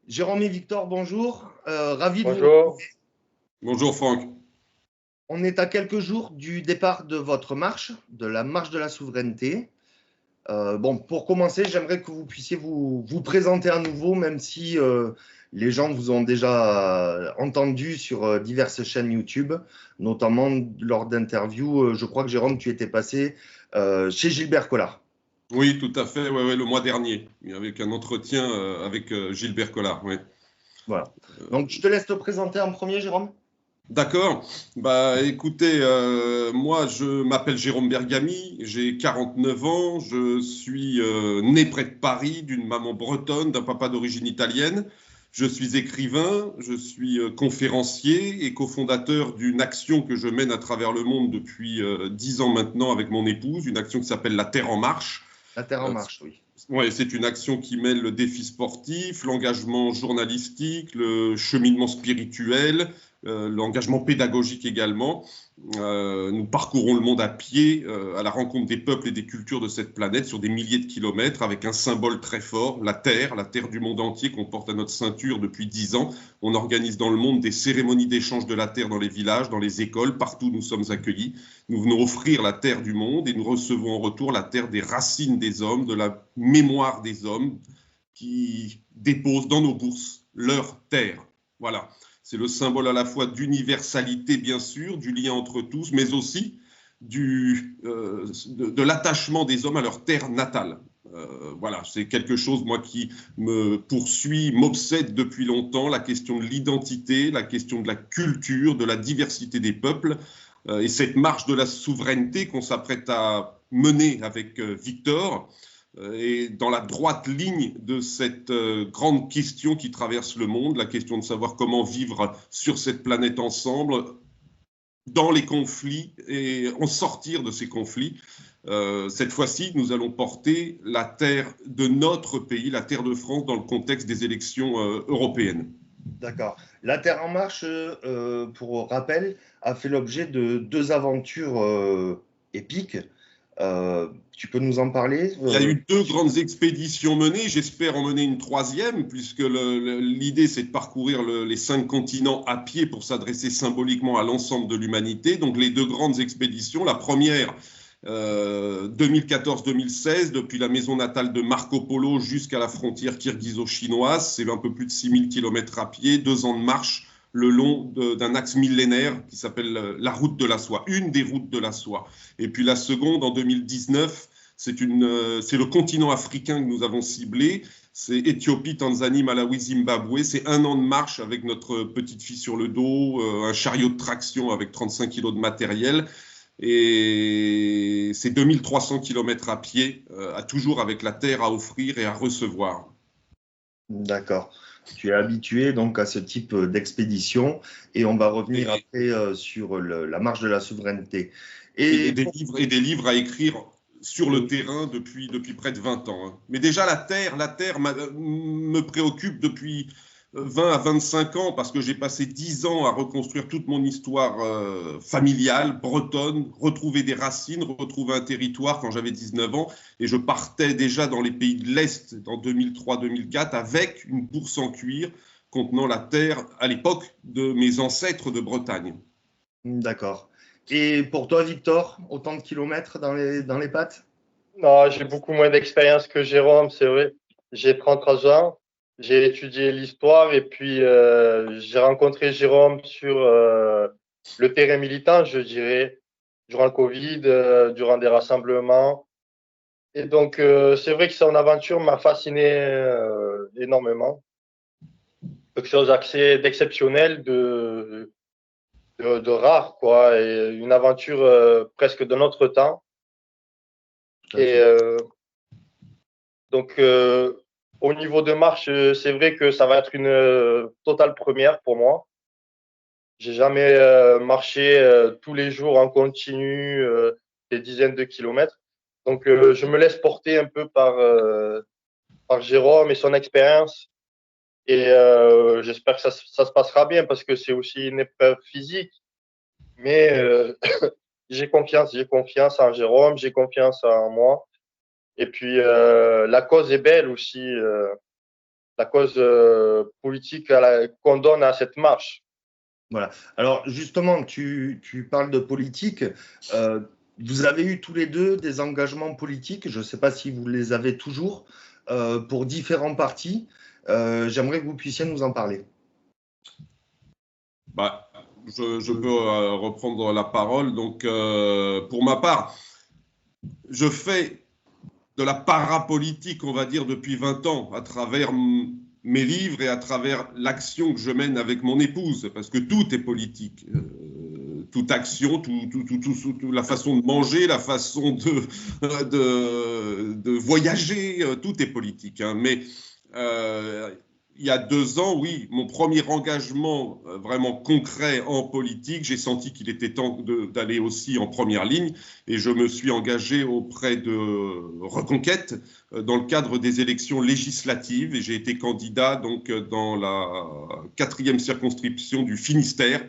Jérôme et Victor, bonjour. Ravi de vous Bonjour. retrouver. Bonjour Franck. On est à quelques jours du départ de votre marche, de la marche de la souveraineté. Bon, pour commencer, j'aimerais que vous puissiez vous présenter à nouveau, même si les gens vous ont déjà entendu sur diverses chaînes YouTube, notamment lors d'interviews. Je crois que Jérôme, tu étais passé chez Gilbert Collard. Oui, tout à fait, ouais, le mois dernier, avec un entretien avec Gilbert Collard. Ouais. Voilà. Donc, je te laisse te présenter en premier, Jérôme. D'accord. Bah, écoutez, moi, je m'appelle Jérôme Bergamy, j'ai 49 ans, je suis né près de Paris, d'une maman bretonne, d'un papa d'origine italienne. Je suis écrivain, je suis conférencier et cofondateur d'une action que je mène à travers le monde depuis 10 ans maintenant avec mon épouse, une action qui s'appelle La Terre en Marche. La Terre en Euh, marche, oui. Ouais, c'est une action qui mêle le défi sportif, l'engagement journalistique, le cheminement spirituel, l'engagement pédagogique également. Nous parcourons le monde à pied, à la rencontre des peuples et des cultures de cette planète sur des milliers de kilomètres avec un symbole très fort, la Terre du monde entier qu'on porte à notre ceinture depuis 10 ans. On organise dans le monde des cérémonies d'échange de la Terre dans les villages, dans les écoles, partout où nous sommes accueillis. Nous venons offrir la Terre du monde et nous recevons en retour la Terre des racines des hommes, de la mémoire des hommes qui déposent dans nos bourses leur Terre. Voilà. C'est le symbole à la fois d'universalité, bien sûr, du lien entre tous, mais aussi de l'attachement des hommes à leur terre natale. Voilà, c'est quelque chose, moi, qui me poursuit, m'obsède depuis longtemps, la question de l'identité, la question de la culture, de la diversité des peuples. Et cette marche de la souveraineté qu'on s'apprête à mener avec Victor, et dans la droite ligne de cette grande question qui traverse le monde, la question de savoir comment vivre sur cette planète ensemble, dans les conflits et en sortir de ces conflits. Cette fois-ci, nous allons porter la terre de notre pays, la terre de France, dans le contexte des élections européennes. D'accord. La Terre en marche, pour rappel, a fait l'objet de deux aventures épiques. Tu peux nous en parler Il y a eu deux grandes expéditions menées, j'espère en mener une troisième, puisque l'idée c'est de parcourir les 5 continents à pied pour s'adresser symboliquement à l'ensemble de l'humanité. Donc les deux grandes expéditions, la première 2014-2016, depuis la maison natale de Marco Polo jusqu'à la frontière kirghizo-chinoise, c'est un peu plus de 6000 km à pied, 2 ans de marche le long d'un axe millénaire qui s'appelle la route de la soie, une des routes de la soie. Et puis la seconde en 2019, c'est le continent africain que nous avons ciblé. C'est Éthiopie, Tanzanie, Malawi, Zimbabwe. C'est 1 an de marche avec notre petite fille sur le dos, un chariot de traction avec 35 kilos de matériel. Et c'est 2300 km à pied, toujours avec la terre à offrir et à recevoir. D'accord. Tu es habitué donc à ce type d'expédition et on va revenir après sur la marche de la souveraineté. Et des livres à écrire sur le terrain depuis près de 20 ans. Hein. Mais déjà, la terre me préoccupe depuis 20 à 25 ans parce que j'ai passé 10 ans à reconstruire toute mon histoire familiale, bretonne, retrouver des racines, retrouver un territoire quand j'avais 19 ans. Et je partais déjà dans les pays de l'Est en 2003-2004 avec une bourse en cuir contenant la terre, à l'époque, de mes ancêtres de Bretagne. D'accord. Et pour toi, Victor, autant de kilomètres dans les pattes? Non, j'ai beaucoup moins d'expérience que Jérôme, c'est vrai. J'ai 33 ans, j'ai étudié l'histoire et puis j'ai rencontré Jérôme sur le terrain militant, je dirais, durant le Covid, durant des rassemblements. Et donc, c'est vrai que son aventure m'a fasciné énormément. Quelque chose d'assez d'exceptionnel, de rare, quoi, et une aventure presque de notre temps. Et donc, au niveau de marche, c'est vrai que ça va être une totale première pour moi. J'ai jamais marché tous les jours en continu des dizaines de kilomètres. Donc, je me laisse porter un peu par Jérôme et son expérience. Et j'espère que ça se passera bien parce que c'est aussi une épreuve physique. Mais j'ai confiance en Jérôme, j'ai confiance en moi. Et puis, la cause est belle aussi. la cause politique qu'on donne à cette marche. Voilà. Alors justement, tu parles de politique. Vous avez eu tous les deux des engagements politiques. Je ne sais pas si vous les avez toujours pour différents partis. J'aimerais que vous puissiez nous en parler. Bah, je peux reprendre la parole. Donc, pour ma part, je fais de la parapolitique, on va dire, depuis 20 ans, à travers mes livres et à travers l'action que je mène avec mon épouse, parce que tout est politique. Toute action, la façon de manger, la façon de voyager, tout est politique. Hein. Mais il y a 2 ans, oui, mon premier engagement vraiment concret en politique, j'ai senti qu'il était temps d'aller aussi en première ligne et je me suis engagé auprès de Reconquête dans le cadre des élections législatives et j'ai été candidat donc dans la 4e circonscription du Finistère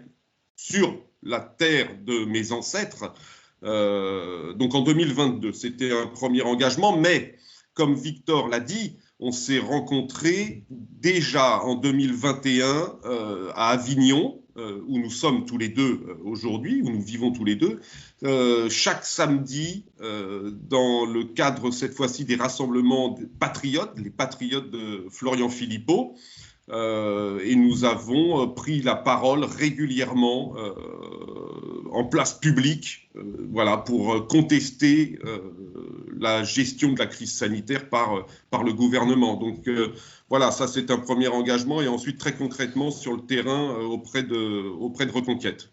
sur la terre de mes ancêtres. Donc en 2022, c'était un premier engagement, mais comme Victor l'a dit, on s'est rencontrés déjà en 2021 à Avignon, où nous sommes tous les deux aujourd'hui, où nous vivons tous les deux, chaque samedi, dans le cadre cette fois-ci des rassemblements des patriotes, les patriotes de Florian Philippot, et nous avons pris la parole régulièrement en place publique, voilà, pour contester la gestion de la crise sanitaire par le gouvernement. Donc voilà, ça c'est un premier engagement et ensuite très concrètement sur le terrain auprès de Reconquête.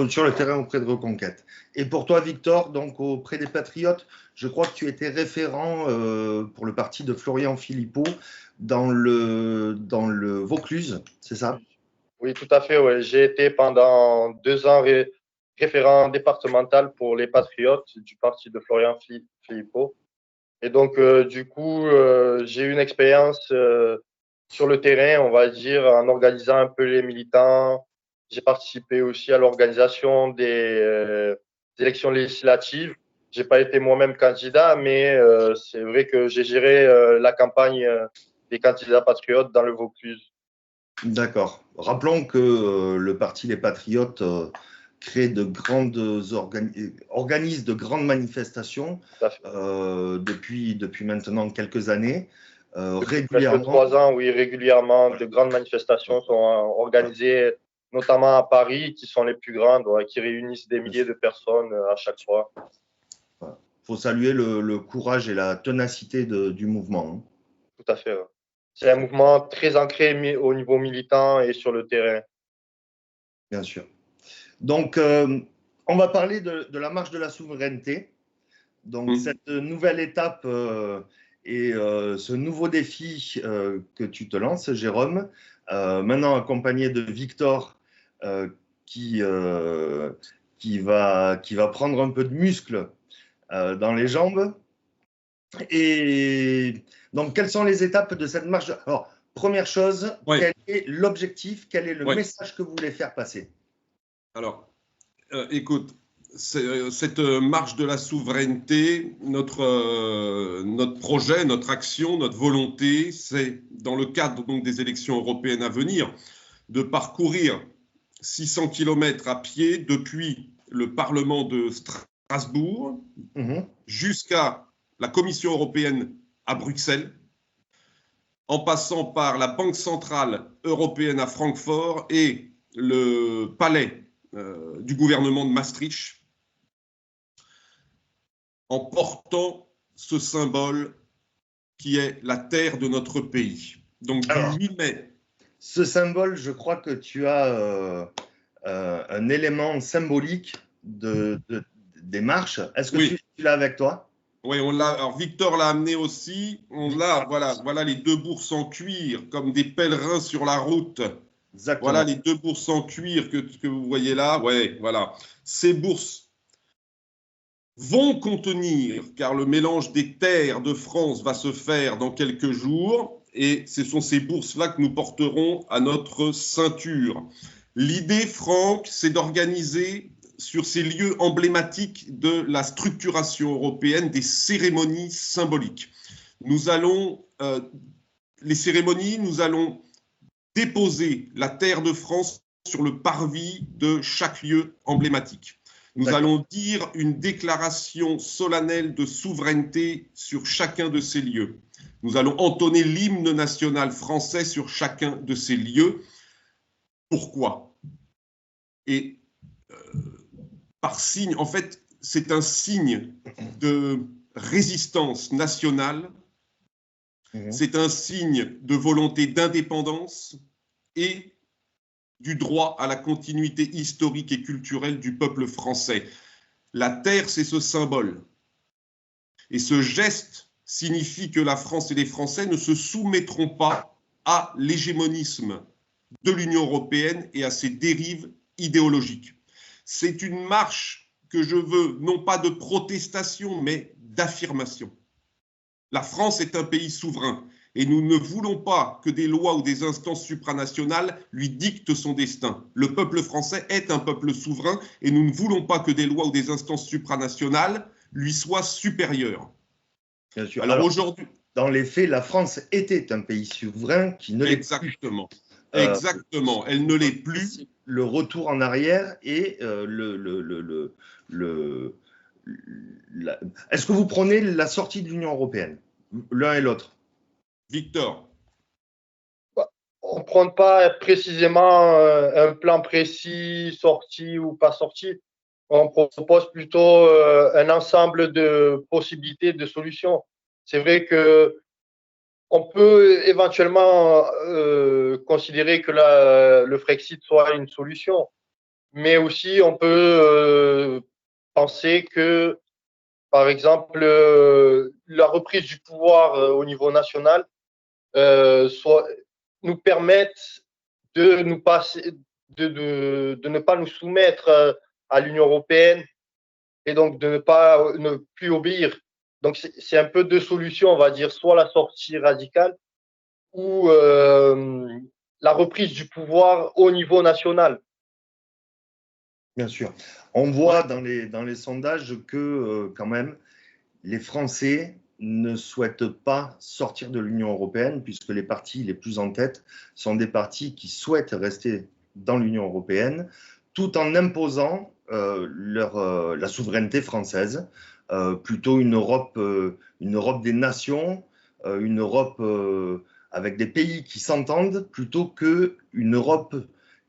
Sur le terrain auprès de Reconquête. Et pour toi, Victor, donc auprès des Patriotes, je crois que tu étais référent pour le parti de Florian Philippot dans le Vaucluse, c'est ça? Oui, tout à fait. Ouais. J'ai été pendant 2 ans référent départemental pour les Patriotes du parti de Florian Philippot. Et donc, du coup, j'ai eu une expérience sur le terrain, on va dire, en organisant un peu les militants. J'ai participé aussi à l'organisation des élections législatives. J'ai pas été moi-même candidat, mais c'est vrai que j'ai géré la campagne des candidats patriotes dans le Vaucluse. D'accord. Rappelons que le parti Les Patriotes crée organise de grandes manifestations depuis maintenant quelques années. Régulièrement. Presque 3 ans, oui, régulièrement, de grandes manifestations sont organisées, notamment à Paris, qui sont les plus grandes, qui réunissent des milliers de personnes à chaque fois. Il faut saluer le courage et la ténacité du mouvement. Hein. Tout à fait. Ouais. C'est un mouvement très ancré au niveau militant et sur le terrain. Bien sûr. Donc, on va parler de la marche de la souveraineté. Donc, cette nouvelle étape et ce nouveau défi que tu te lances, Jérôme, maintenant accompagné de Victor qui va prendre un peu de muscle dans les jambes. Et donc, quelles sont les étapes de cette marche? Alors, première chose, quel est l'objectif, quel est le message que vous voulez faire passer? Alors, écoute, cette marche de la souveraineté, notre projet, notre action, notre volonté, c'est dans le cadre donc des élections européennes à venir, de parcourir 600 km à pied depuis le Parlement de Strasbourg jusqu'à la Commission européenne à Bruxelles, en passant par la Banque centrale européenne à Francfort et le palais du gouvernement de Maastricht, en portant ce symbole qui est la terre de notre pays. Donc, du 8 mai. Ce symbole, je crois que tu as un élément symbolique des marches. Est-ce que tu l'as avec toi? Oui, on l'a. Alors, Victor l'a amené aussi. On l'a. Voilà les 2 bourses en cuir, comme des pèlerins sur la route. Exactement. Voilà les 2 bourses en cuir que vous voyez là. Ouais, voilà. Ces bourses vont contenir, car le mélange des terres de France va se faire dans quelques jours, et ce sont ces bourses-là que nous porterons à notre ceinture. L'idée, Franck, c'est d'organiser sur ces lieux emblématiques de la structuration européenne des cérémonies symboliques. Nous allons les cérémonies, nous allons déposer la terre de France sur le parvis de chaque lieu emblématique. Nous allons dire une déclaration solennelle de souveraineté sur chacun de ces lieux. Nous allons entonner l'hymne national français sur chacun de ces lieux. Pourquoi? Et par signe, en fait, c'est un signe de résistance nationale, c'est un signe de volonté d'indépendance et du droit à la continuité historique et culturelle du peuple français. La terre, c'est ce symbole. Et ce geste signifie que la France et les Français ne se soumettront pas à l'hégémonisme de l'Union européenne et à ses dérives idéologiques. C'est une marche que je veux, non pas de protestation, mais d'affirmation. La France est un pays souverain. Et nous ne voulons pas que des lois ou des instances supranationales lui dictent son destin. Le peuple français est un peuple souverain et nous ne voulons pas que des lois ou des instances supranationales lui soient supérieures. Bien sûr. Alors aujourd'hui, dans les faits, la France était un pays souverain qui ne l'est plus. Exactement. Exactement. Elle ne l'est plus. Le retour en arrière et Est-ce que vous prenez la sortie de l'Union européenne, l'un et l'autre? Victor. On ne prend pas précisément un plan précis, sorti ou pas sorti. On propose plutôt un ensemble de possibilités, de solutions. C'est vrai que on peut éventuellement considérer que le Frexit soit une solution, mais aussi on peut penser que, par exemple, la reprise du pouvoir au niveau national nous permettent de nous passer, de ne pas nous soumettre à l'Union européenne et donc de ne plus obéir. Donc c'est un peu deux solutions, on va dire, soit la sortie radicale ou la reprise du pouvoir au niveau national. Bien sûr. On voit dans les sondages que quand même les Français ne souhaitent pas sortir de l'Union européenne puisque les partis les plus en tête sont des partis qui souhaitent rester dans l'Union européenne tout en imposant la souveraineté française, plutôt une Europe des nations, une Europe avec des pays qui s'entendent plutôt qu'une Europe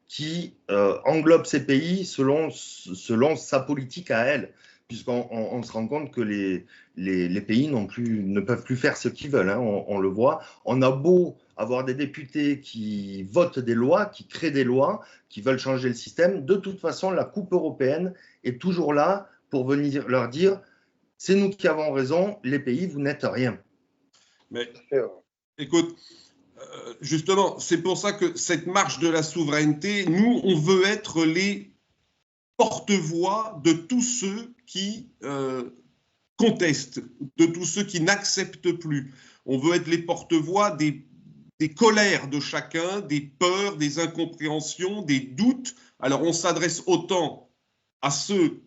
qui englobe ces pays selon sa politique à elle, puisqu'on se rend compte que les pays ne peuvent plus faire ce qu'ils veulent, hein, on le voit. On a beau avoir des députés qui votent des lois, qui créent des lois, qui veulent changer le système, de toute façon, la Coupe européenne est toujours là pour venir leur dire « c'est nous qui avons raison, les pays, vous n'êtes rien ». Mais écoute, justement, c'est pour ça que cette marche de la souveraineté, nous, on veut être les porte-voix de tous ceux qui contestent, de tous ceux qui n'acceptent plus. On veut être les porte-voix des colères de chacun, des peurs, des incompréhensions, des doutes. Alors on s'adresse autant à ceux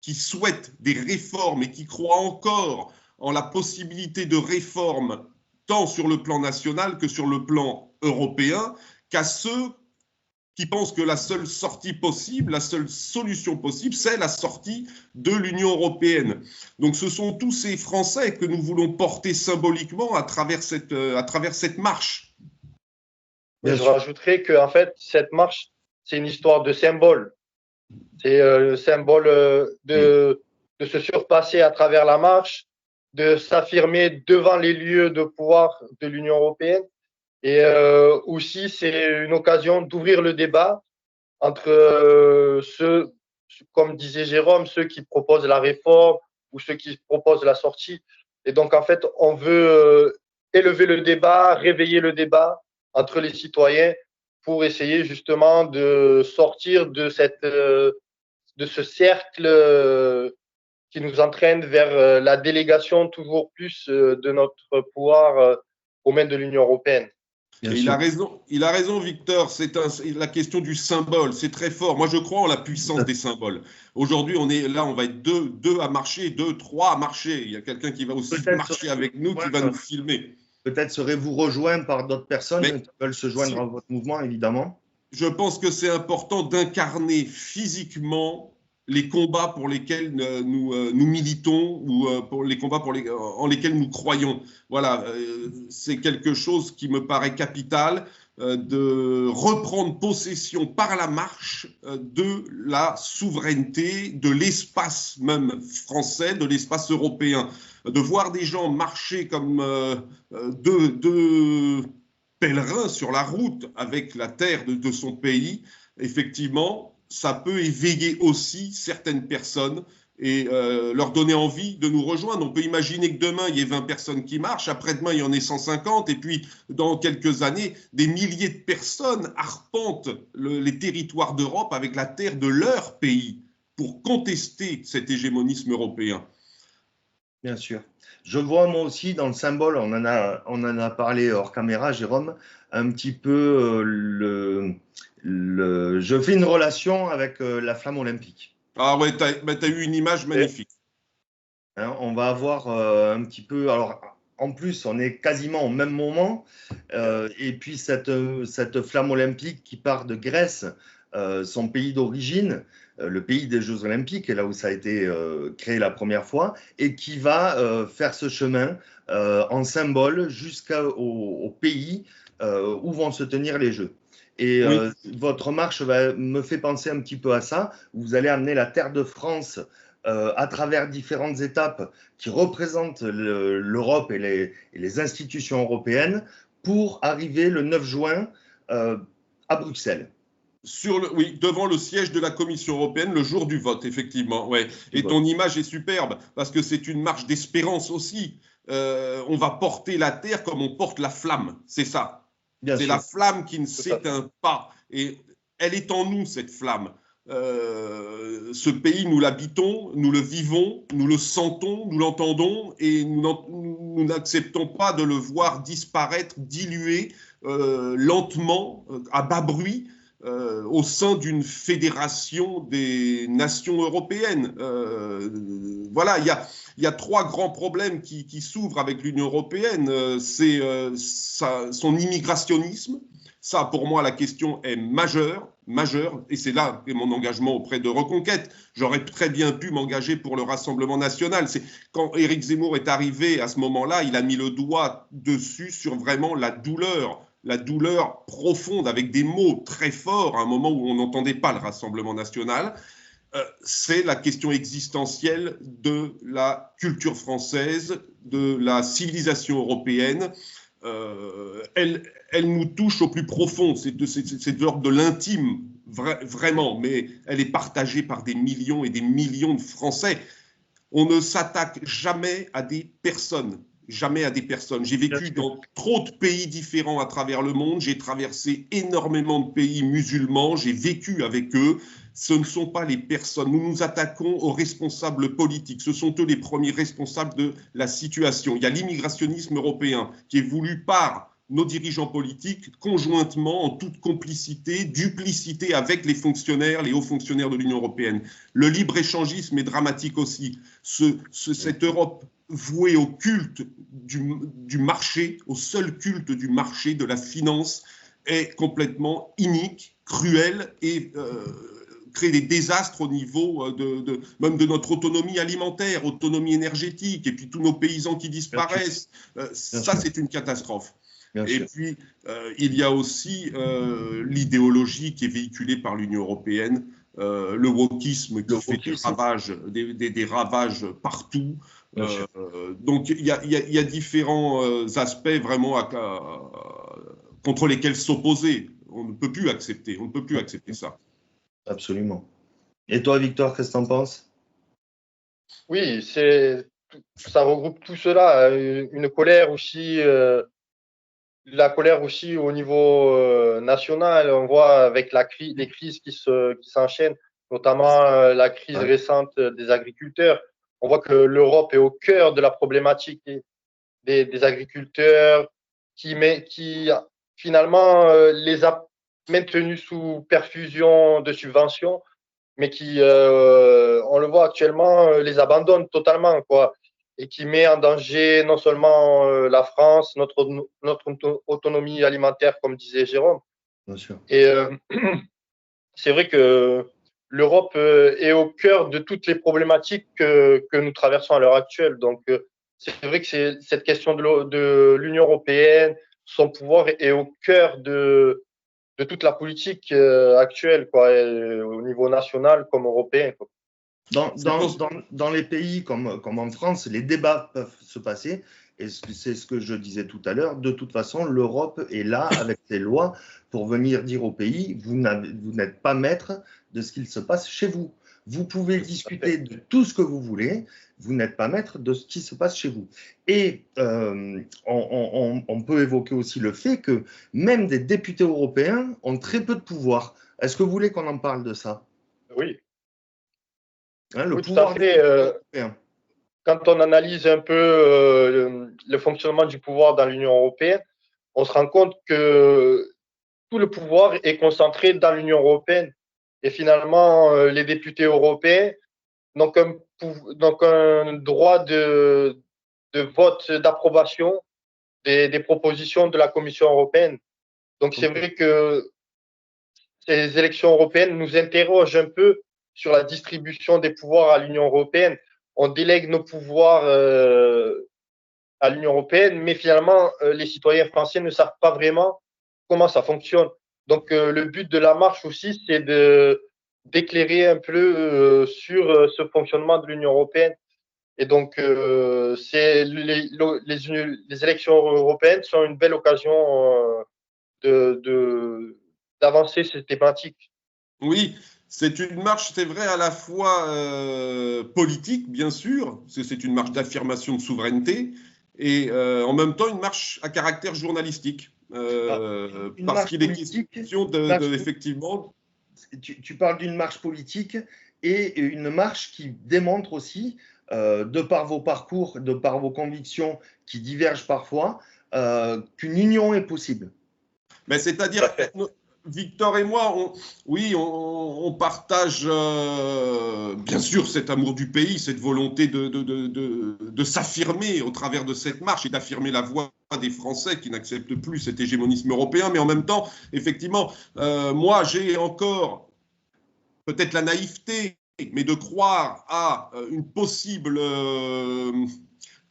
qui souhaitent des réformes et qui croient encore en la possibilité de réformes tant sur le plan national que sur le plan européen, qu'à ceux qui pensent que la seule sortie possible, la seule solution possible, c'est la sortie de l'Union européenne. Donc ce sont tous ces Français que nous voulons porter symboliquement à travers cette marche. Mais je rajouterais que en fait, cette marche, c'est une histoire de symbole. C'est le symbole de se surpasser à travers la marche, de s'affirmer devant les lieux de pouvoir de l'Union européenne. Et aussi, c'est une occasion d'ouvrir le débat entre ceux, comme disait Jérôme, ceux qui proposent la réforme ou ceux qui proposent la sortie. Et donc, en fait, on veut élever le débat, réveiller le débat entre les citoyens pour essayer justement de sortir de ce cercle qui nous entraîne vers la délégation toujours plus de notre pouvoir aux mains de l'Union européenne. Il a raison, Victor, c'est la question du symbole, c'est très fort. Moi, je crois en la puissance des symboles. Aujourd'hui, on va être deux à marcher, 2, 3 à marcher. Il y a quelqu'un qui va aussi marcher avec nous, qui va nous filmer. Peut-être serez-vous rejoint par d'autres personnes Mais qui veulent se joindre si, à votre mouvement, évidemment. je pense que c'est important d'incarner physiquement les combats pour lesquels nous militons ou pour les combats en lesquels nous croyons. Voilà, c'est quelque chose qui me paraît capital, de reprendre possession par la marche de la souveraineté, de l'espace même français, de l'espace européen. De voir des gens marcher comme deux pèlerin sur la route avec la terre de son pays, effectivement, ça peut éveiller aussi certaines personnes et leur donner envie de nous rejoindre. On peut imaginer que demain, il y ait 20 personnes qui marchent, après-demain, il y en ait 150, et puis dans quelques années, des milliers de personnes arpentent les territoires d'Europe avec la terre de leur pays pour contester cet hégémonisme européen. Bien sûr. Je vois moi aussi dans le symbole, on en a parlé hors caméra, Jérôme, un petit peu je fais une relation avec la flamme olympique. Ah ouais, t'as eu une image magnifique. Hein, on va avoir un petit peu, alors en plus on est quasiment au même moment, et puis cette flamme olympique qui part de Grèce, son pays d'origine, le pays des Jeux Olympiques, et là où ça a été créé la première fois, et qui va faire ce chemin en symbole jusqu'au pays où vont se tenir les Jeux. Et Oui. votre marche me fait penser un petit peu à ça. Vous allez amener la terre de France à travers différentes étapes qui représentent l'Europe et les institutions européennes pour arriver le 9 juin à Bruxelles. Oui, devant le siège de la Commission européenne le jour du vote, effectivement. Ouais. Et ton image est superbe parce que c'est une marche d'espérance aussi. On va porter la terre comme on porte la flamme. C'est ça. C'est la flamme qui ne s'éteint pas. Et elle est en nous, cette flamme. Ce pays, nous l'habitons, nous le vivons, nous le sentons, nous l'entendons et nous n'acceptons pas de le voir disparaître, diluer lentement, à bas bruit. Au sein d'une fédération des nations européennes. Voilà, il y a trois grands problèmes qui s'ouvrent avec l'Union européenne. C'est son immigrationnisme. Ça, pour moi, la question est majeure, et c'est là qu'est mon engagement auprès de Reconquête. J'aurais très bien pu m'engager pour le Rassemblement national. Quand Éric Zemmour est arrivé à ce moment-là, il a mis le doigt dessus sur vraiment la douleur profonde, avec des mots très forts, à un moment où on n'entendait pas le Rassemblement national. C'est la question existentielle de la culture française, de la civilisation européenne. Elle nous touche au plus profond, c'est de l'ordre de l'intime, vraiment, mais elle est partagée par des millions et des millions de Français. On ne s'attaque jamais à des personnes. Jamais à des personnes. J'ai vécu dans trop de pays différents à travers le monde. J'ai traversé énormément de pays musulmans. J'ai vécu avec eux. Ce ne sont pas les personnes. Nous nous attaquons aux responsables politiques. Ce sont eux les premiers responsables de la situation. Il y a l'immigrationnisme européen qui est voulu par nos dirigeants politiques conjointement, en toute complicité, duplicité avec les fonctionnaires, les hauts fonctionnaires de l'Union européenne. Le libre-échangisme est dramatique aussi. Cette Europe vouée au culte du marché, au seul culte du marché, de la finance, est complètement inique, cruelle et crée des désastres au niveau même de notre autonomie alimentaire, autonomie énergétique, et puis tous nos paysans qui disparaissent. Ça, c'est une catastrophe. Et puis, il y a aussi l'idéologie qui est véhiculée par l'Union européenne, le wokisme qui fait des ravages partout. Donc, il y a différents aspects vraiment contre lesquels s'opposer. On ne peut plus accepter ça. Absolument. Et toi, Victor, qu'est-ce que tu en penses? Oui, ça regroupe tout cela. Une colère aussi, la colère aussi au niveau national. On voit avec les crises qui s'enchaînent, notamment la crise récente des agriculteurs. On voit que l'Europe est au cœur de la problématique des agriculteurs qui finalement les a maintenus sous perfusion de subventions, mais qui, on le voit actuellement, les abandonnent totalement, quoi. et qui met en danger non seulement la France, notre autonomie alimentaire, comme disait Jérôme. Bien sûr. Et c'est vrai que l'Europe est au cœur de toutes les problématiques que nous traversons à l'heure actuelle. Donc, c'est vrai que cette question de l'Union européenne, son pouvoir est au cœur de toute la politique actuelle, quoi, au niveau national comme européen, quoi. Dans les pays comme en France, les débats peuvent se passer, et c'est ce que je disais tout à l'heure. De toute façon, l'Europe est là avec ses lois pour venir dire au pays, vous n'êtes pas maître de ce qu'il se passe chez vous. Vous pouvez discuter de tout ce que vous voulez, vous n'êtes pas maître de ce qui se passe chez vous. Et on peut évoquer aussi le fait que même des députés européens ont très peu de pouvoir. Est-ce que vous voulez qu'on en parle de ça? Oui. Le oui, tout à fait. Quand on analyse un peu le fonctionnement du pouvoir dans l'Union européenne, on se rend compte que tout le pouvoir est concentré dans l'Union européenne. Et finalement, les députés européens n'ont qu'un droit de vote, d'approbation des propositions de la Commission européenne. Donc, c'est vrai que ces élections européennes nous interrogent un peu sur la distribution des pouvoirs à l'Union européenne. On délègue nos pouvoirs à l'Union européenne, mais finalement, les citoyens français ne savent pas vraiment comment ça fonctionne. Donc, le but de la marche aussi, c'est d'éclairer un peu sur ce fonctionnement de l'Union européenne. Et donc, les élections européennes sont une belle occasion d'avancer ces thématiques. Oui, c'est une marche, c'est vrai, à la fois politique, bien sûr, parce que c'est une marche d'affirmation de souveraineté, et en même temps une marche à caractère journalistique, parce qu'il est question effectivement… Tu parles d'une marche politique et une marche qui démontre aussi, de par vos parcours, de par vos convictions qui divergent parfois, qu'une union est possible. Mais c'est-à-dire… Victor et moi, on partage bien sûr cet amour du pays, cette volonté de s'affirmer au travers de cette marche et d'affirmer la voix des Français qui n'acceptent plus cet hégémonisme européen. Mais en même temps, effectivement, moi j'ai encore peut-être la naïveté, mais de croire à une possible,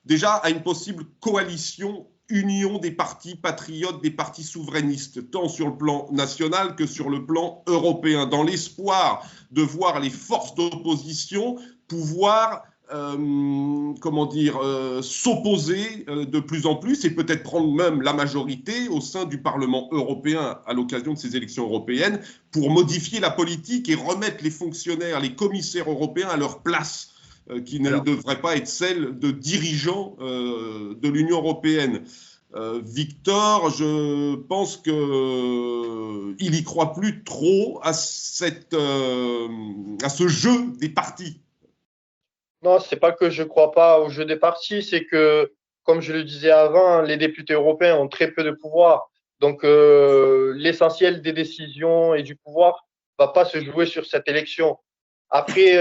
déjà à une possible coalition, union des partis patriotes, des partis souverainistes, tant sur le plan national que sur le plan européen, dans l'espoir de voir les forces d'opposition pouvoir s'opposer de plus en plus et peut-être prendre même la majorité au sein du Parlement européen à l'occasion de ces élections européennes pour modifier la politique et remettre les fonctionnaires, les commissaires européens à leur place, qui ne devrait pas être celle de dirigeants de l'Union européenne. Victor, je pense qu'il n'y croit plus trop à ce jeu des partis. Non, c'est pas que je ne crois pas au jeu des partis, c'est que, comme je le disais avant, les députés européens ont très peu de pouvoir. Donc, l'essentiel des décisions et du pouvoir ne va pas se jouer sur cette élection. Après,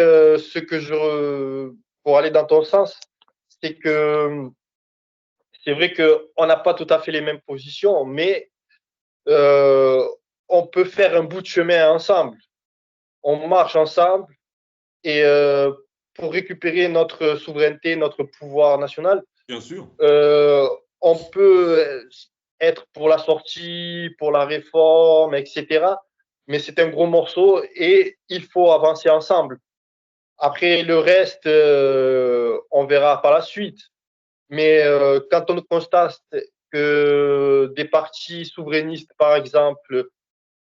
pour aller dans ton sens, c'est que c'est vrai qu'on n'a pas tout à fait les mêmes positions, mais on peut faire un bout de chemin ensemble. On marche ensemble et pour récupérer notre souveraineté, notre pouvoir national, bien sûr, on peut être pour la sortie, pour la réforme, etc. Mais c'est un gros morceau et il faut avancer ensemble. Après, le reste, on verra par la suite. Mais quand on constate que des partis souverainistes, par exemple,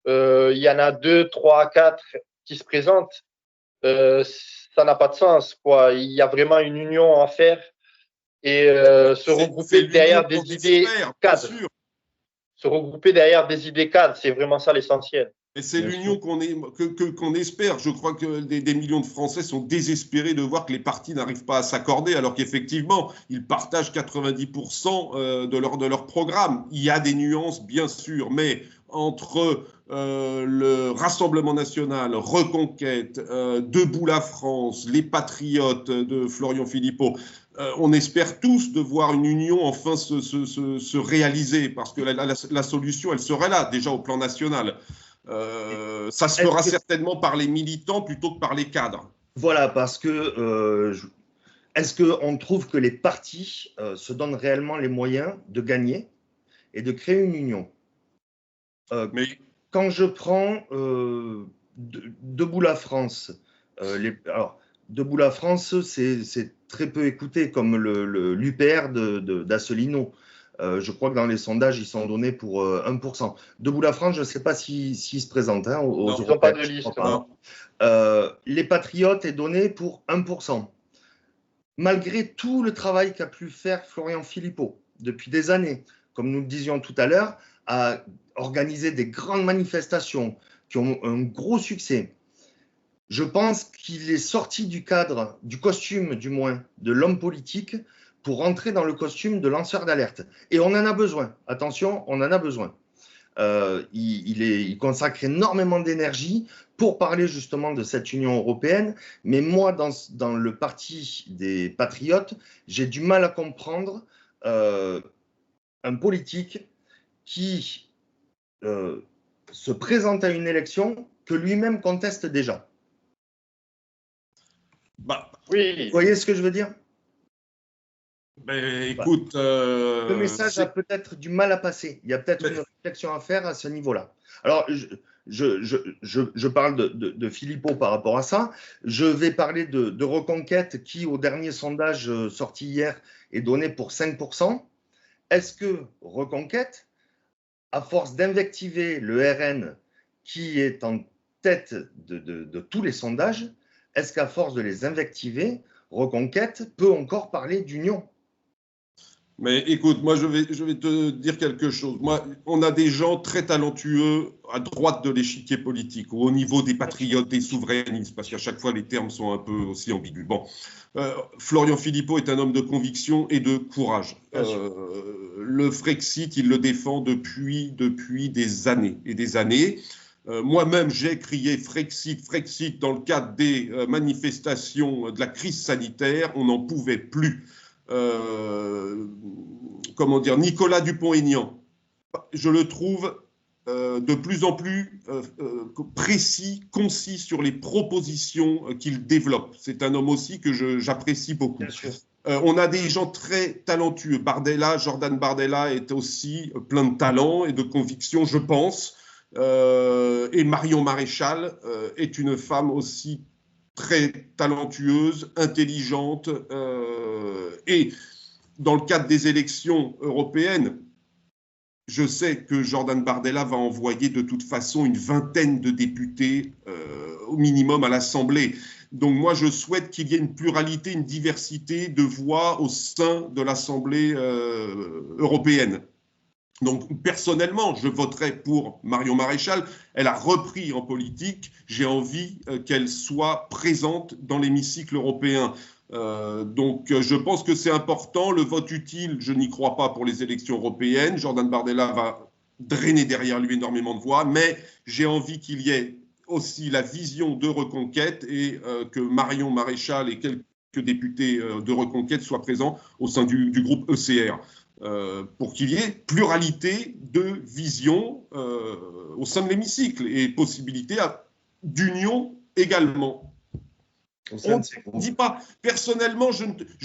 il y en a 2, 3, 4 qui se présentent, ça n'a pas de sens, quoi. Il y a vraiment une union à faire et se regrouper derrière des idées cadres. Se regrouper derrière des idées cadres, c'est vraiment ça l'essentiel. Et c'est l'union qu'on espère. Je crois que des millions de Français sont désespérés de voir que les partis n'arrivent pas à s'accorder, alors qu'effectivement, ils partagent 90% de leur programme. Il y a des nuances, bien sûr, mais entre le Rassemblement national, Reconquête, Debout la France, les Patriotes de Florian Philippot, on espère tous de voir une union enfin se réaliser, parce que la solution, elle serait là, déjà au plan national. Ça se fera certainement par les militants plutôt que par les cadres. Voilà, parce que est-ce qu'on trouve que les partis se donnent réellement les moyens de gagner et de créer une union? Mais quand je prends Debout la France, alors Debout la France, c'est très peu écouté, comme l'UPR d'Asselineau. Je crois que dans les sondages, ils sont donnés pour 1%. Debout la France, je ne sais pas s'ils se présentent aux non, Européennes. ils n'ont pas de liste. Les Patriotes est donné pour 1%. Malgré tout le travail qu'a pu faire Florian Philippot depuis des années, comme nous le disions tout à l'heure, à organiser des grandes manifestations qui ont un gros succès. Je pense qu'il est sorti du cadre, du costume du moins, de l'homme politique pour rentrer dans le costume de lanceur d'alerte. Et on en a besoin. Attention, on en a besoin. Il consacre énormément d'énergie pour parler justement de cette Union européenne. Mais moi, dans le parti des Patriotes, j'ai du mal à comprendre un politique qui se présente à une élection que lui-même conteste déjà. Oui. Vous voyez ce que je veux dire? Écoute, le message a peut-être du mal à passer. Il y a peut-être une réflexion à faire à ce niveau-là. Alors, je parle de Philippot par rapport à ça. Je vais parler de Reconquête qui, au dernier sondage sorti hier, est donné pour 5%. Est-ce que Reconquête, à force d'invectiver le RN qui est en tête de tous les sondages, est-ce qu'à force de les invectiver, Reconquête peut encore parler d'union? Mais écoute, moi je vais te dire quelque chose. Moi, on a des gens très talentueux à droite de l'échiquier politique, ou au niveau des patriotes, des souverainistes, parce qu'à chaque fois les termes sont un peu aussi ambigus. Bon, Florian Philippot est un homme de conviction et de courage. Le Frexit, il le défend depuis des années et des années. Moi-même, j'ai crié Frexit, Frexit dans le cadre des manifestations de la crise sanitaire. On n'en pouvait plus. Comment dire, Nicolas Dupont-Aignan, je le trouve de plus en plus précis, concis sur les propositions qu'il développe. C'est un homme aussi que j'apprécie beaucoup. On a des gens très talentueux. Jordan Bardella est aussi plein de talent et de conviction, je pense. Et Marion Maréchal est une femme aussi très talentueuse, intelligente, et dans le cadre des élections européennes, je sais que Jordan Bardella va envoyer de toute façon une vingtaine de députés au minimum à l'Assemblée. Donc moi, je souhaite qu'il y ait une pluralité, une diversité de voix au sein de l'Assemblée européenne. Donc, personnellement, je voterai pour Marion Maréchal. Elle a repris en politique. J'ai envie qu'elle soit présente dans l'hémicycle européen. Donc, je pense que c'est important. Le vote utile, je n'y crois pas pour les élections européennes. Jordan Bardella va drainer derrière lui énormément de voix. Mais j'ai envie qu'il y ait aussi la vision de Reconquête et que Marion Maréchal et quelques députés de Reconquête soient présents au sein du groupe ECR. Pour qu'il y ait pluralité de vision au sein de l'hémicycle et possibilité d'union également. On ne dit pas, personnellement, je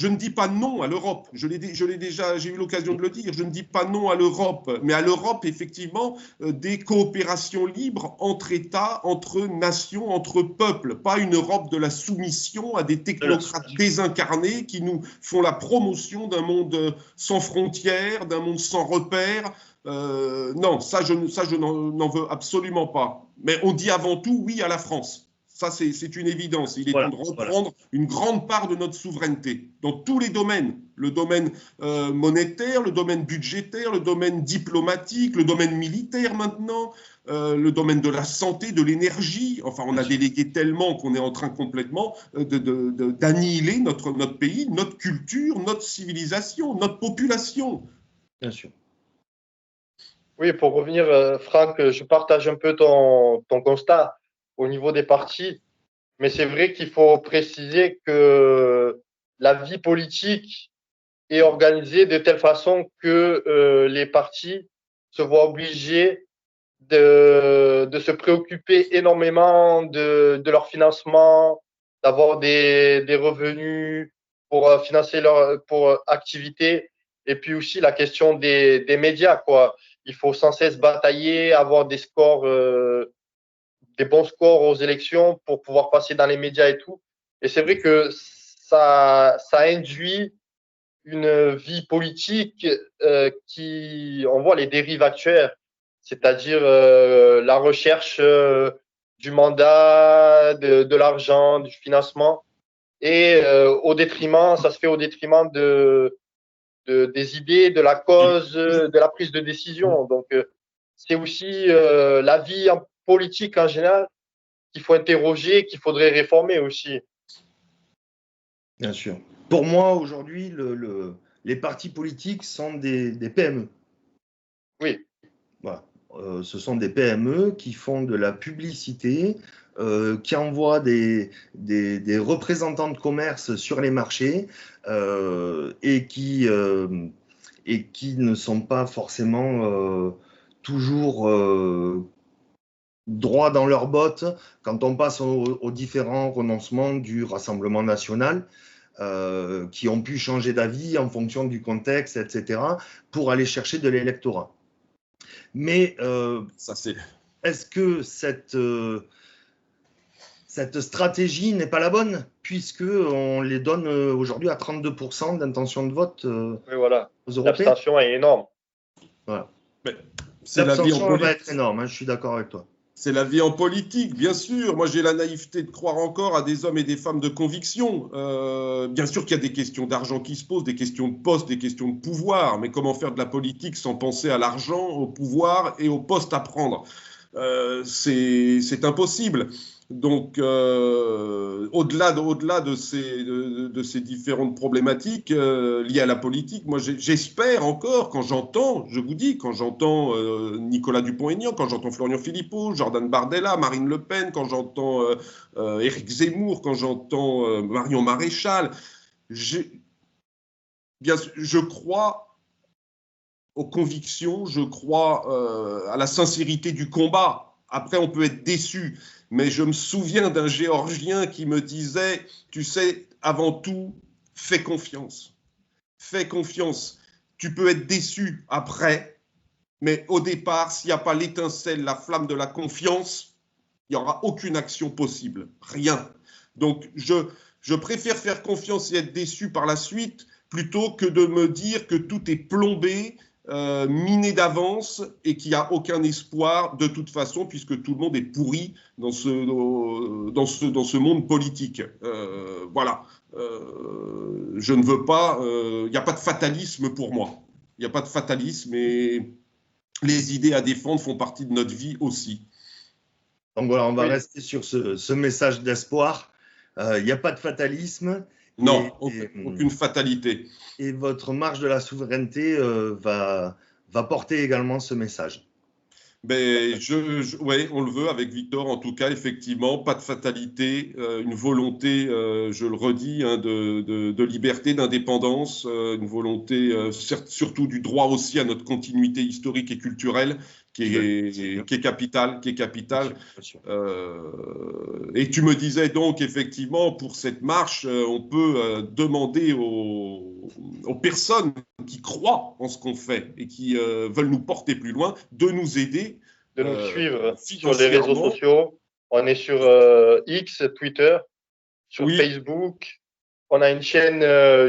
ne dis pas non à l'Europe. J'ai eu l'occasion de le dire. Je ne dis pas non à l'Europe, mais à l'Europe, effectivement, des coopérations libres entre États, entre nations, entre peuples. Pas une Europe de la soumission à des technocrates désincarnés qui nous font la promotion d'un monde sans frontières, d'un monde sans repères. Non, ça, je n'en veux absolument pas. Mais on dit avant tout oui à la France. Ça, c'est une évidence. Il est temps de reprendre une grande part de notre souveraineté dans tous les domaines. Le domaine monétaire, le domaine budgétaire, le domaine diplomatique, le domaine militaire maintenant, le domaine de la santé, de l'énergie. Enfin, on a délégué tellement qu'on est en train complètement d'annihiler notre pays, notre culture, notre civilisation, notre population. Bien sûr. Oui, pour revenir, Franck, je partage un peu ton constat au niveau des partis, mais c'est vrai qu'il faut préciser que la vie politique est organisée de telle façon que les partis se voient obligés de se préoccuper énormément de leur financement, d'avoir des revenus pour financer leur pour activité, et puis aussi la question des médias, quoi. Il faut sans cesse batailler, avoir des scores, des bons scores aux élections pour pouvoir passer dans les médias et tout. Et c'est vrai que ça induit une vie politique on voit les dérives actuelles, c'est-à-dire la recherche du mandat, de l'argent, du financement, et au détriment, ça se fait au détriment des idées, de la cause, de la prise de décision. Donc, c'est aussi la vie en politique en général qu'il faut interroger, qu'il faudrait réformer aussi. Bien sûr. Pour moi, aujourd'hui, les partis politiques sont des PME. Oui. Voilà. Ce sont des PME qui font de la publicité, qui envoient des représentants de commerce sur les marchés et qui ne sont pas forcément toujours droits dans leurs bottes quand on passe aux différents renoncements du Rassemblement national. Qui ont pu changer d'avis en fonction du contexte, etc., pour aller chercher de l'électorat. Mais est-ce que cette stratégie n'est pas la bonne, puisqu'on les donne aujourd'hui à 32% d'intention de vote Oui, voilà. aux Européens? L'abstention est énorme. Voilà. L'abstention va être énorme, je suis d'accord avec toi. C'est la vie en politique, bien sûr. Moi, j'ai la naïveté de croire encore à des hommes et des femmes de conviction. Bien sûr qu'il y a des questions d'argent qui se posent, des questions de poste, des questions de pouvoir. Mais comment faire de la politique sans penser à l'argent, au pouvoir et au poste à prendre? C'est impossible. Donc, au-delà de ces différentes problématiques liées à la politique, moi, j'espère encore, quand j'entends Nicolas Dupont-Aignan, quand j'entends Florian Philippot, Jordan Bardella, Marine Le Pen, quand j'entends Éric Zemmour, quand j'entends Marion Maréchal, je crois aux convictions, je crois à la sincérité du combat. Après, on peut être déçu, mais je me souviens d'un Géorgien qui me disait, tu sais, avant tout, fais confiance. Fais confiance. Tu peux être déçu après, mais au départ, s'il n'y a pas l'étincelle, la flamme de la confiance, il n'y aura aucune action possible. Rien. Donc, je préfère faire confiance et être déçu par la suite plutôt que de me dire que tout est plombé, miné d'avance et qu'il n'y a aucun espoir de toute façon, puisque tout le monde est pourri dans ce monde politique. Voilà. Je ne veux pas. Il n'y a pas de fatalisme pour moi. Il n'y a pas de fatalisme et les idées à défendre font partie de notre vie aussi. Donc voilà, on va rester sur ce message d'espoir. Il n'y a pas de fatalisme. Non, aucune fatalité. Et votre marche de la souveraineté va porter également ce message. Ben, ouais, on le veut avec Victor, en tout cas, effectivement, pas de fatalité, une volonté, je le redis, hein, de liberté, d'indépendance, une volonté, surtout du droit aussi à notre continuité historique et culturelle, qui est capitale. Et tu me disais donc, effectivement, pour cette marche, on peut demander aux personnes qui croient en ce qu'on fait et qui veulent nous porter plus loin, de nous aider. De nous suivre sur les réseaux sociaux. On est sur X, Twitter, sur Facebook. On a une chaîne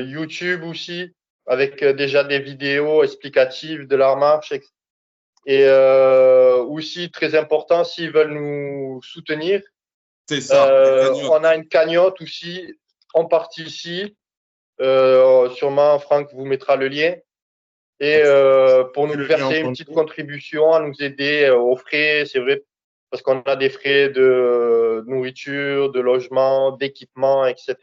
YouTube aussi, avec déjà des vidéos explicatives de la marche. Et aussi, très important, s'ils veulent nous soutenir, c'est ça, on a une cagnotte aussi. On participe. Sûrement, Franck vous mettra le lien. Et pour nous verser une petite contribution, à nous aider aux frais, c'est vrai, parce qu'on a des frais de nourriture, de logement, d'équipement, etc.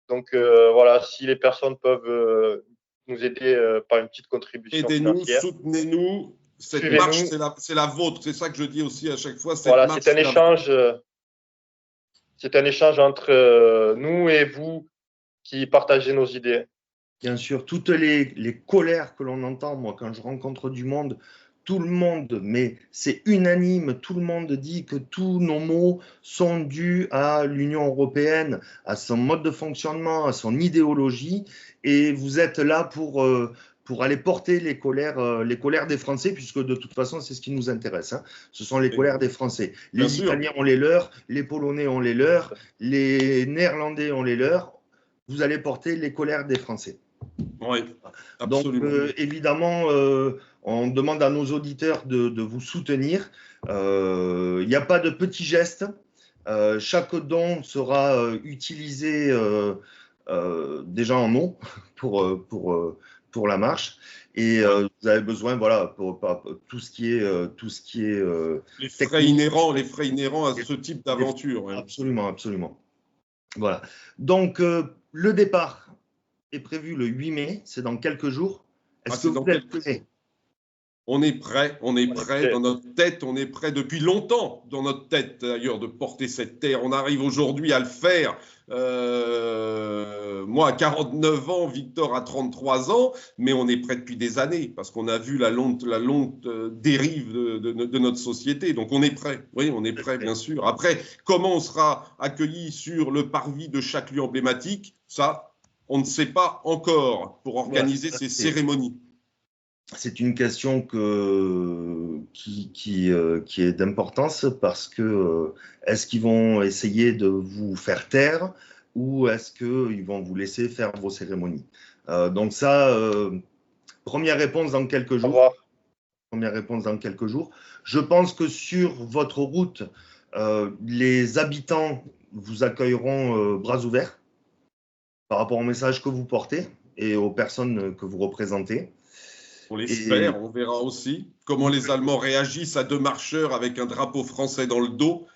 Donc voilà, si les personnes peuvent nous aider par une petite contribution aidez-nous, financière. soutenez-nous. Cette Suivez-nous. marche, c'est la vôtre. C'est ça que je dis aussi à chaque fois. Voilà, marche, c'est un échange. C'est un échange entre nous et vous qui partagez nos idées. Bien sûr, toutes les colères que l'on entend, moi, quand je rencontre du monde, tout le monde, mais c'est unanime, tout le monde dit que tous nos maux sont dus à l'Union européenne, à son mode de fonctionnement, à son idéologie, et vous êtes là pour aller porter les colères des Français, puisque de toute façon, c'est ce qui nous intéresse, hein. Ce sont les colères des Français. Les Italiens ont les leurs, les Polonais ont les leurs, les Néerlandais ont les leurs. Vous allez porter les colères des Français. Oui, absolument. Donc, évidemment, on demande à nos auditeurs de vous soutenir. Il n'y a pas de petits gestes. Chaque don sera utilisé déjà en eau pour la marche. Et vous avez besoin, voilà, pour tout ce qui est les frais inhérents à ce type d'aventure. Ouais. Absolument, absolument. Voilà. Donc, le départ est prévu le 8 mai, c'est dans quelques jours. Est-ce que vous êtes prêts ? On est prêt, dans notre tête, on est prêt depuis longtemps dans notre tête d'ailleurs de porter cette terre. On arrive aujourd'hui à le faire. Moi à 49 ans, Victor a 33 ans, mais on est prêt depuis des années parce qu'on a vu la longue dérive de notre société. Donc on est prêt, oui, on est prêt bien sûr. Après, comment on sera accueilli sur le parvis de chaque lieu emblématique, ça, on ne sait pas encore pour organiser ces cérémonies. C'est une question qui est d'importance parce que est-ce qu'ils vont essayer de vous faire taire ou est-ce qu'ils vont vous laisser faire vos cérémonies? Donc ça, première réponse dans quelques jours. Première réponse dans quelques jours. Je pense que sur votre route, les habitants vous accueilleront bras ouverts par rapport au message que vous portez et aux personnes que vous représentez. On l'espère, on verra aussi comment les Allemands réagissent à deux marcheurs avec un drapeau français dans le dos,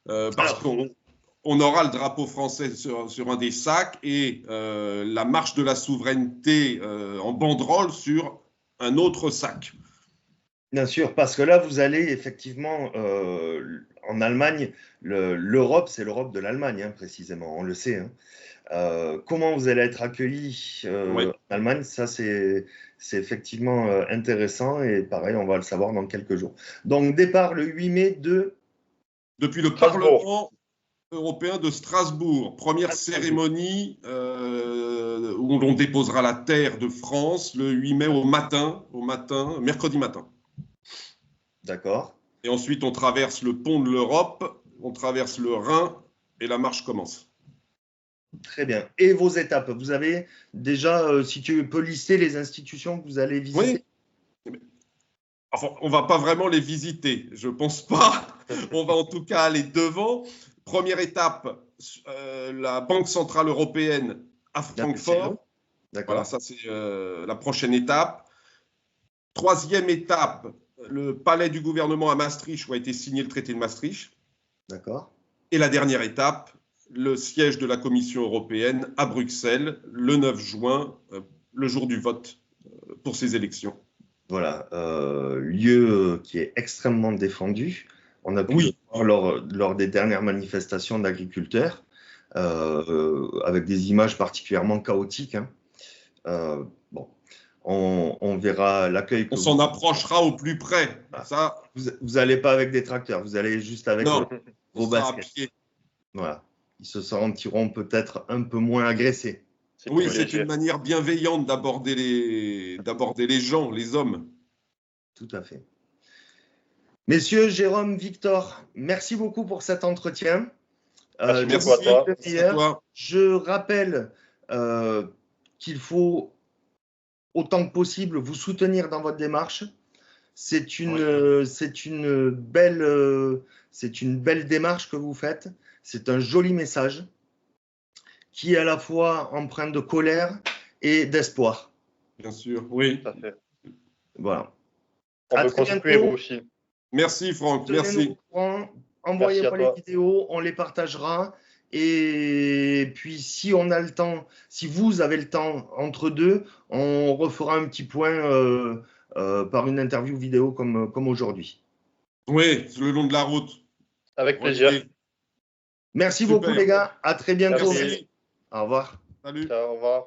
parce qu'on aura le drapeau français sur un des sacs et la marche de la souveraineté en banderole sur un autre sac. Bien sûr, parce que là, vous allez effectivement, en Allemagne, l'Europe, c'est l'Europe de l'Allemagne, hein, précisément, on le sait, hein. Comment vous allez être accueillis en Allemagne, ça c'est effectivement intéressant et pareil, on va le savoir dans quelques jours. Donc départ le 8 mai depuis le Parlement européen de Strasbourg. Première cérémonie où l'on déposera la terre de France le 8 mai au matin, mercredi matin. D'accord. Et ensuite on traverse le pont de l'Europe, on traverse le Rhin et la marche commence. Très bien. Et vos étapes, vous avez déjà, si tu peux lister les institutions que vous allez visiter? Oui. Enfin, on ne va pas vraiment les visiter, je ne pense pas. On va en tout cas aller devant. Première étape, la Banque Centrale Européenne à Francfort. D'accord. Voilà, ça c'est la prochaine étape. Troisième étape, le palais du gouvernement à Maastricht où a été signé le traité de Maastricht. D'accord. Et la dernière étape, le siège de la Commission européenne à Bruxelles, le 9 juin, le jour du vote pour ces élections. Voilà, lieu qui est extrêmement défendu. On a pu le voir lors des dernières manifestations d'agriculteurs, avec des images particulièrement chaotiques, hein. Bon, on verra l'accueil. On s'en approchera au plus près. Ah. Ça, vous n'allez pas avec des tracteurs, vous allez juste avec vos baskets. À pied. Voilà. Ils se sentiront peut-être un peu moins agressés. Oui, c'est une manière bienveillante d'aborder les gens, les hommes. Tout à fait. Messieurs, Jérôme, Victor, merci beaucoup pour cet entretien. Merci à toi. Je rappelle qu'il faut autant que possible vous soutenir dans votre démarche. C'est une belle démarche que vous faites. C'est un joli message qui est à la fois empreint de colère et d'espoir. Bien sûr, oui. Tout à fait. Voilà. On veut construire aussi. Merci Franck, merci. Envoyez-moi les vidéos, on les partagera. Et puis si on a le temps, si vous avez le temps entre deux, on refera un petit point par une interview vidéo comme aujourd'hui. Oui, le long de la route. Avec plaisir. Merci Super. beaucoup les gars, à très bientôt. Merci. Au revoir. Salut. Ciao, au revoir.